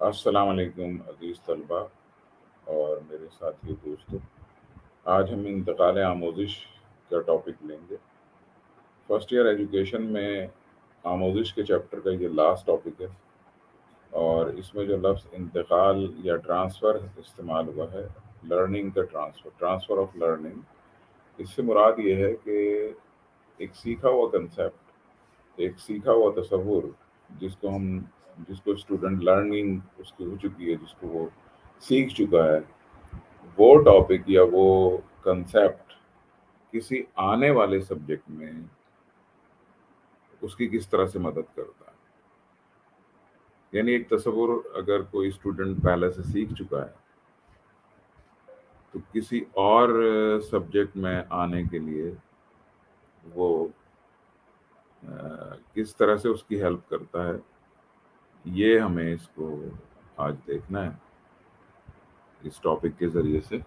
السلام علیکم عزیز طلبہ اور میرے ساتھی دوستوں. آج ہم انتقال آموزش کا ٹاپک لیں گے. فرسٹ ایئر ایجوکیشن میں آموزش کے چیپٹر کا یہ لاسٹ ٹاپک ہے، اور اس میں جو لفظ انتقال یا ٹرانسفر استعمال ہوا ہے، لرننگ کا ٹرانسفر آف لرننگ، اس سے مراد یہ ہے کہ ایک سیکھا ہوا کنسیپٹ، ایک سیکھا ہوا تصور جس کو اسٹوڈنٹ لرننگ اس کی ہو چکی ہے، جس کو وہ سیکھ چکا ہے، وہ ٹاپک یا وہ کنسیپٹ کسی آنے والے سبجیکٹ میں اس کی کس طرح سے مدد کرتا ہے. یعنی ایک تصور اگر کوئی اسٹوڈنٹ پہلے سے سیکھ چکا ہے تو کسی اور سبجیکٹ میں آنے کے لیے وہ کس طرح سے اس کی ہیلپ کرتا ہے، یہ ہمیں اس کو آج دیکھنا ہے اس ٹاپک کے ذریعے سے.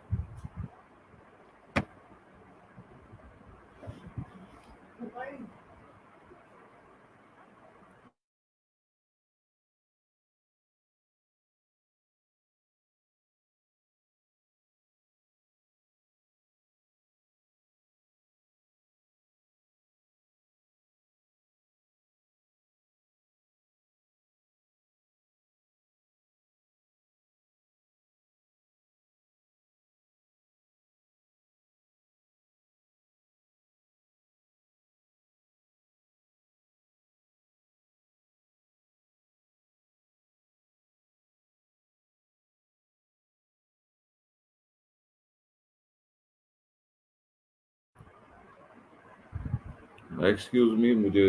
ایکسکیوز می، مجھے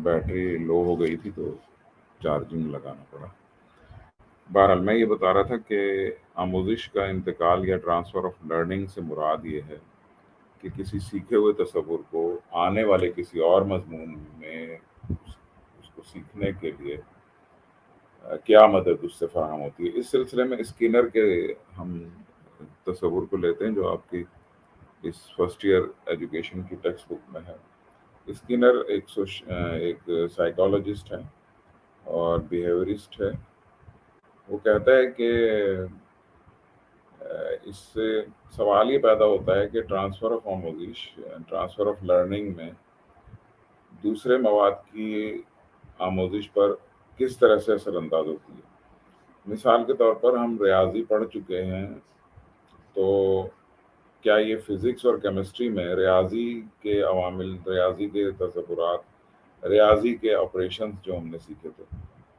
بیٹری لو ہو گئی تھی تو چارجنگ لگانا پڑا. بہرحال میں یہ بتا رہا تھا کہ آموزش کا انتقال یا ٹرانسفر آف لرننگ سے مراد یہ ہے کہ کسی سیکھے ہوئے تصور کو آنے والے کسی اور مضمون میں اس کو سیکھنے کے لیے کیا مدد اس سے فراہم ہوتی ہے. اس سلسلے میں اسکینر کے ہم تصور کو لیتے ہیں جو آپ کی اس فرسٹ ایئر ایجوکیشن کی ٹیکسٹ بک میں ہے. اسکینر ایک سائیکالوجسٹ ہے اور بیہیورسٹ ہے. وہ کہتا ہے کہ اس سے سوال یہ پیدا ہوتا ہے کہ ٹرانسفر آف آموزش، ٹرانسفر آف لرننگ میں دوسرے مواد کی آموزش پر کس طرح سے اثر انداز ہوتی ہے. مثال کے طور پر ہم ریاضی پڑھ چکے ہیں، تو کیا یہ فزکس اور کیمسٹری میں ریاضی کے عوامل، ریاضی کے تصورات، ریاضی کے آپریشنز جو ہم نے سیکھے تھے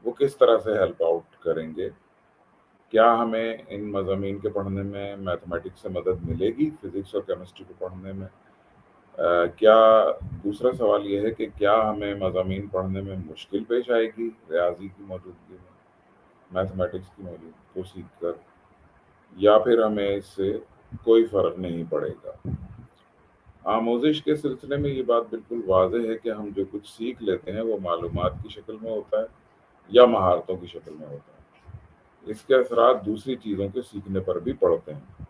وہ کس طرح سے ہیلپ آؤٹ کریں گے؟ کیا ہمیں ان مضامین کے پڑھنے میں میتھمیٹکس سے مدد ملے گی فزکس اور کیمسٹری کو پڑھنے میں؟ کیا دوسرا سوال یہ ہے کہ کیا ہمیں مضامین پڑھنے میں مشکل پیش آئے گی ریاضی کی موجودگی میں، میتھمیٹکس کی موجودگی کو سیکھ کر، یا پھر ہمیں اس سے کوئی فرق نہیں پڑے گا؟ آموزش کے سلسلے میں یہ بات بالکل واضح ہے کہ ہم جو کچھ سیکھ لیتے ہیں وہ معلومات کی شکل میں ہوتا ہے یا مہارتوں کی شکل میں ہوتا ہے. اس کے اثرات دوسری چیزوں کے سیکھنے پر بھی پڑتے ہیں.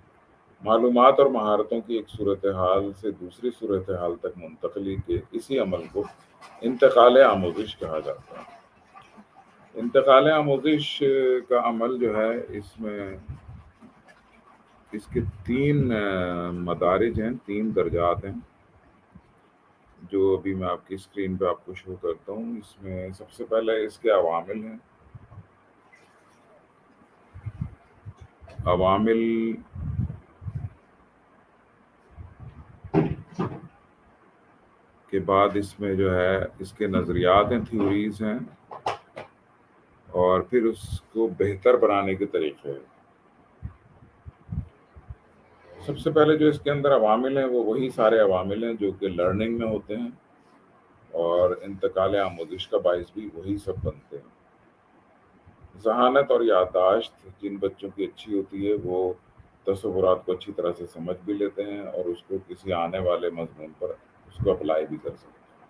معلومات اور مہارتوں کی ایک صورتحال سے دوسری صورتحال تک منتقلی کے اسی عمل کو انتقال آموزش کہا جاتا ہے. انتقال آموزش کا عمل جو ہے، اس میں اس کے تین مدارج ہیں، تین درجات ہیں جو ابھی میں آپ کی اسکرین پہ آپ کو شو کرتا ہوں. اس میں سب سے پہلے اس کے عوامل ہیں. عوامل کے بعد اس میں جو ہے اس کے نظریات ہیں، تھیوریز ہیں، اور پھر اس کو بہتر بنانے کے طریقے ہیں. سب سے پہلے جو اس کے اندر عوامل ہیں وہ وہی سارے عوامل ہیں جو کہ لرننگ میں ہوتے ہیں، اور انتقال آموزش کا باعث بھی وہی سب بنتے ہیں. ذہانت اور یادداشت جن بچوں کی اچھی ہوتی ہے وہ تصورات کو اچھی طرح سے سمجھ بھی لیتے ہیں اور اس کو کسی آنے والے مضمون پر اس کو اپلائی بھی کر سکتے ہیں.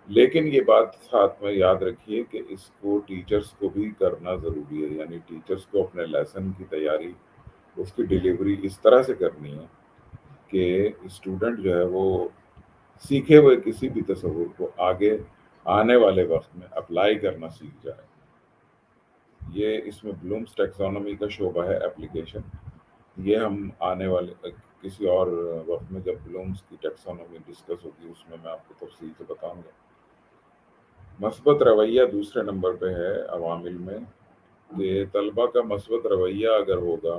لیکن یہ بات ساتھ میں یاد رکھیے کہ اس کو ٹیچرز کو بھی کرنا ضروری ہے. یعنی ٹیچرز کو اپنے لیسن کی تیاری، اس کی ڈیلیوری اس طرح سے کرنی ہے کہ اسٹوڈنٹ جو ہے وہ سیکھے ہوئے کسی بھی تصور کو آگے آنے والے وقت میں اپلائی کرنا سیکھ جائے. یہ اس میں بلومس ٹیکسانومی کا شعبہ ہے اپلیکیشن. یہ ہم آنے والے کسی اور وقت میں جب بلومس کی ٹیکسانومی ڈسکس ہوگی اس میں آپ کو تفصیل سے بتاؤں گا. مثبت رویہ دوسرے نمبر پہ ہے عوامل میں، کہ طلبہ کا مثبت رویہ اگر ہوگا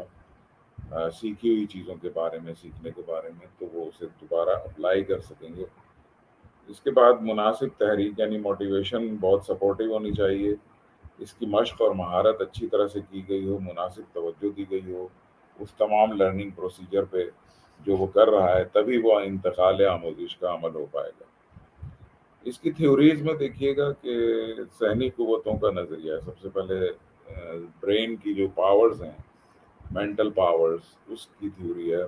سیکھی ہوئی چیزوں کے بارے میں، سیکھنے کے بارے میں، تو وہ اسے دوبارہ اپلائی کر سکیں گے. اس کے بعد مناسب تحریک یعنی موٹیویشن بہت سپورٹیو ہونی چاہیے. اس کی مشق اور مہارت اچھی طرح سے کی گئی ہو، مناسب توجہ دی گئی ہو اس تمام لرننگ پروسیجر پہ جو وہ کر رہا ہے، تبھی وہ انتقال آموزش کا عمل ہو پائے گا. اس کی تھیوریز میں دیکھیے گا کہ ذہنی قوتوں کا نظریہ ہے. سب سے پہلے برین کی جو پاورز ہیں، مینٹل پاورز، اس کی تھیوری ہے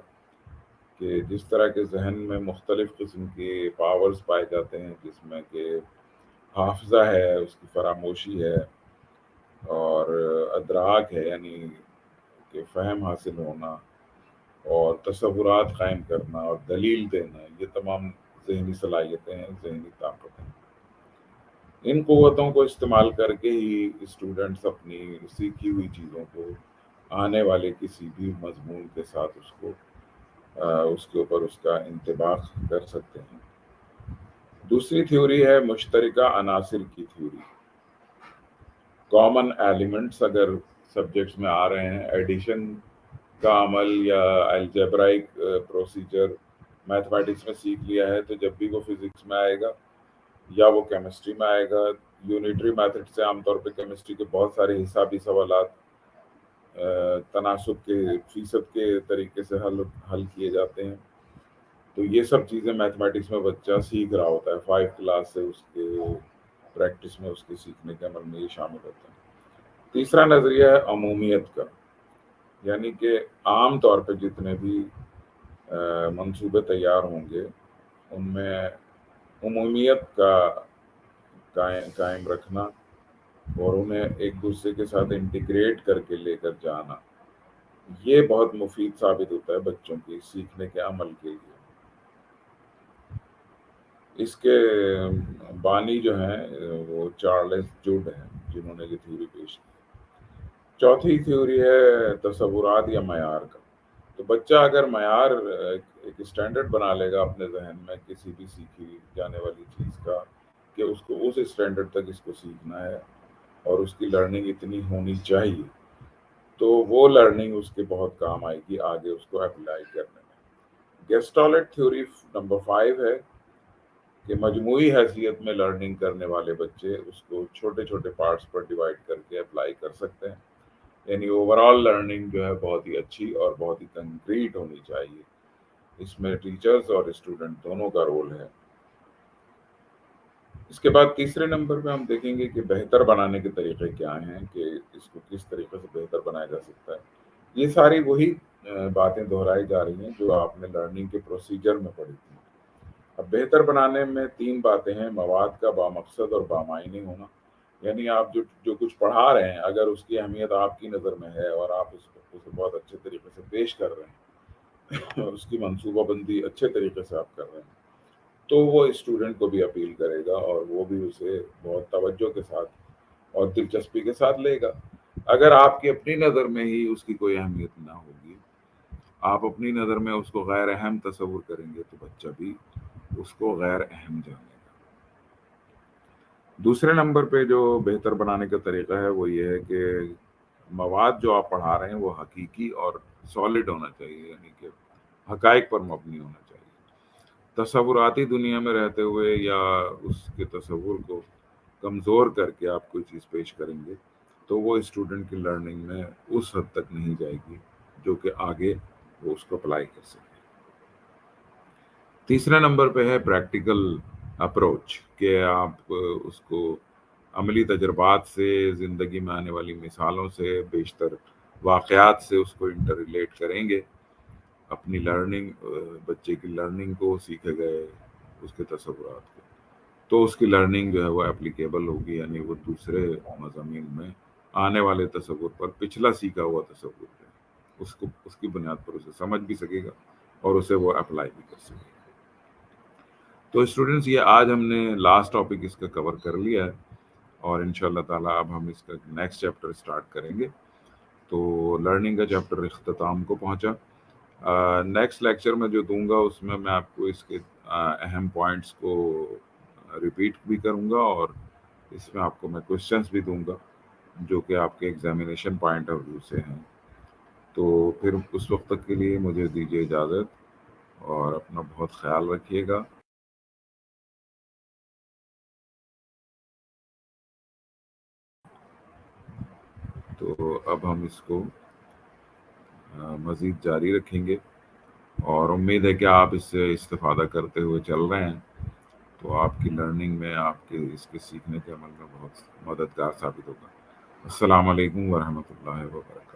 کہ جس طرح کے ذہن میں مختلف قسم کے پاورز پائے جاتے ہیں، جس میں کہ حافظہ ہے، اس کی فراموشی ہے، اور ادراک ہے یعنی کہ فہم حاصل ہونا، اور تصورات قائم کرنا اور دلیل دینا، یہ تمام ذہنی صلاحیتیں ہیں، ذہنی طاقتیں. ان قوتوں کو استعمال کر کے ہی اسٹوڈنٹس اپنی سیکھی ہوئی چیزوں کو آنے والے کسی بھی مضمون کے ساتھ اس کے اوپر اس کا انطباق کر سکتے ہیں. دوسری تھیوری ہے مشترکہ عناصر کی تھیوری. کامن ایلیمنٹس اگر سبجیکٹس میں آ رہے ہیں، ایڈیشن کا عمل یا الجبرائک پروسیجر میتھمیٹکس میں سیکھ لیا ہے، تو جب بھی وہ فزکس میں آئے گا یا وہ کیمسٹری میں آئے گا. یونیٹری میتھڈ سے عام طور پہ کیمسٹری کے بہت سارے حسابی سوالات تناسب کے فیصد کے طریقے سے حل کیے جاتے ہیں. تو یہ سب چیزیں میتھمیٹکس میں بچہ سیکھ رہا ہوتا ہے. 5 کلاس سے اس کے پریکٹس میں، اس کے سیکھنے کے عمل میں یہ شامل ہوتا ہے. تیسرا نظریہ ہے عمومیت کا، یعنی کہ عام طور پہ جتنے بھی منصوبے تیار ہوں گے ان میں عمومیت کا قائم رکھنا اور انہیں ایک دوسرے کے ساتھ انٹیگریٹ کر کے لے کر جانا، یہ بہت مفید ثابت ہوتا ہے بچوں کی سیکھنے کے عمل کے لیے. اس کے بانی جو ہیں وہ چارلس جوڈ ہیں، جنہوں نے یہ تھیوری پیش کی. چوتھی تھیوری ہے تصورات یا معیار کا. تو بچہ اگر معیار ایک اسٹینڈرڈ بنا لے گا اپنے ذہن میں کسی بھی سیکھی جانے والی چیز کا، کہ اس کو اس اسٹینڈرڈ تک اس کو سیکھنا ہے اور اس کی لرننگ اتنی ہونی چاہیے، تو وہ لرننگ اس کے بہت کام آئے گی آگے اس کو اپلائی کرنے میں. گیسٹالٹ تھیوری نمبر 5 ہے کہ مجموعی حیثیت میں لرننگ کرنے والے بچے اس کو چھوٹے چھوٹے پارٹس پر ڈیوائڈ کر کے اپلائی کر سکتے ہیں. یعنی اوور آل لرننگ جو ہے بہت ہی اچھی اور بہت ہی کنکریٹ ہونی چاہیے. اس میں ٹیچرز اور اسٹوڈنٹ دونوں کا رول ہے. اس کے بعد تیسرے نمبر پہ ہم دیکھیں گے کہ بہتر بنانے کے طریقے کیا ہیں، کہ اس کو کس طریقے سے بہتر بنایا جا سکتا ہے. یہ ساری وہی باتیں دہرائی جا رہی ہیں جو آپ نے لرننگ کے پروسیجر میں پڑھی تھی. اب بہتر بنانے میں 3 باتیں ہیں: مواد کا بامقصد اور بامعنی ہونا. یعنی آپ جو کچھ پڑھا رہے ہیں، اگر اس کی اہمیت آپ کی نظر میں ہے اور آپ اسے بہت اچھے طریقے سے پیش کر رہے ہیں اور اس کی منصوبہ بندی اچھے طریقے سے آپ کر رہے ہیں، تو وہ اسٹوڈنٹ کو بھی اپیل کرے گا اور وہ بھی اسے بہت توجہ کے ساتھ اور دلچسپی کے ساتھ لے گا. اگر آپ کی اپنی نظر میں ہی اس کی کوئی اہمیت نہ ہوگی، آپ اپنی نظر میں اس کو غیر اہم تصور کریں گے، تو بچہ بھی اس کو غیر اہم جانے گا. دوسرے نمبر پہ جو بہتر بنانے کا طریقہ ہے وہ یہ ہے کہ مواد جو آپ پڑھا رہے ہیں وہ حقیقی اور سالڈ ہونا چاہیے، یعنی کہ حقائق پر مبنی ہونا چاہیے. تصوراتی دنیا میں رہتے ہوئے یا اس کے تصور کو کمزور کر کے آپ کوئی چیز پیش کریں گے تو وہ اسٹوڈنٹ کی لرننگ میں اس حد تک نہیں جائے گی جو کہ آگے وہ اس کو اپلائی کر سکے. تیسرا نمبر پہ ہے پریکٹیکل اپروچ، کہ آپ اس کو عملی تجربات سے، زندگی میں آنے والی مثالوں سے، بیشتر واقعات سے اس کو انٹر ریلیٹ کریں گے. اپنی لرننگ، بچے کی لرننگ کو، سیکھے گئے اس کے تصورات کو، تو اس کی لرننگ جو ہے وہ اپلیکیبل ہوگی. یعنی وہ دوسرے مضامین میں آنے والے تصور پر پچھلا سیکھا ہوا تصور جو ہے اس کی بنیاد پر اسے سمجھ بھی سکے گا اور اسے وہ اپلائی بھی کر سکے گا. تو اسٹوڈنٹس، یہ آج ہم نے لاسٹ ٹاپک اس کا کور کر لیا ہے، اور ان شاء اللہ تعالیٰ اب ہم اس کا نیکسٹ چیپٹر اسٹارٹ کریں گے. تو لرننگ کا چیپٹر اختتام کو پہنچا. نیکسٹ لیکچر میں جو دوں گا اس میں آپ کو اس کے اہم پوائنٹس کو ریپیٹ بھی کروں گا، اور اس میں آپ کو میں کوشچنس بھی دوں گا جو کہ آپ کے ایگزامینیشن پوائنٹ آف ویو سے ہیں. تو پھر اس وقت تک کے لیے مجھے دیجیے اجازت، اور اپنا بہت خیال رکھیے گا. تو اب ہم اس کو مزید جاری رکھیں گے، اور امید ہے کہ آپ اس سے استفادہ کرتے ہوئے چل رہے ہیں، تو آپ کی لرننگ میں، آپ کے اس کے سیکھنے کے عمل میں بہت مددگار ثابت ہوگا. السلام علیکم ورحمۃ اللہ وبرکاتہ.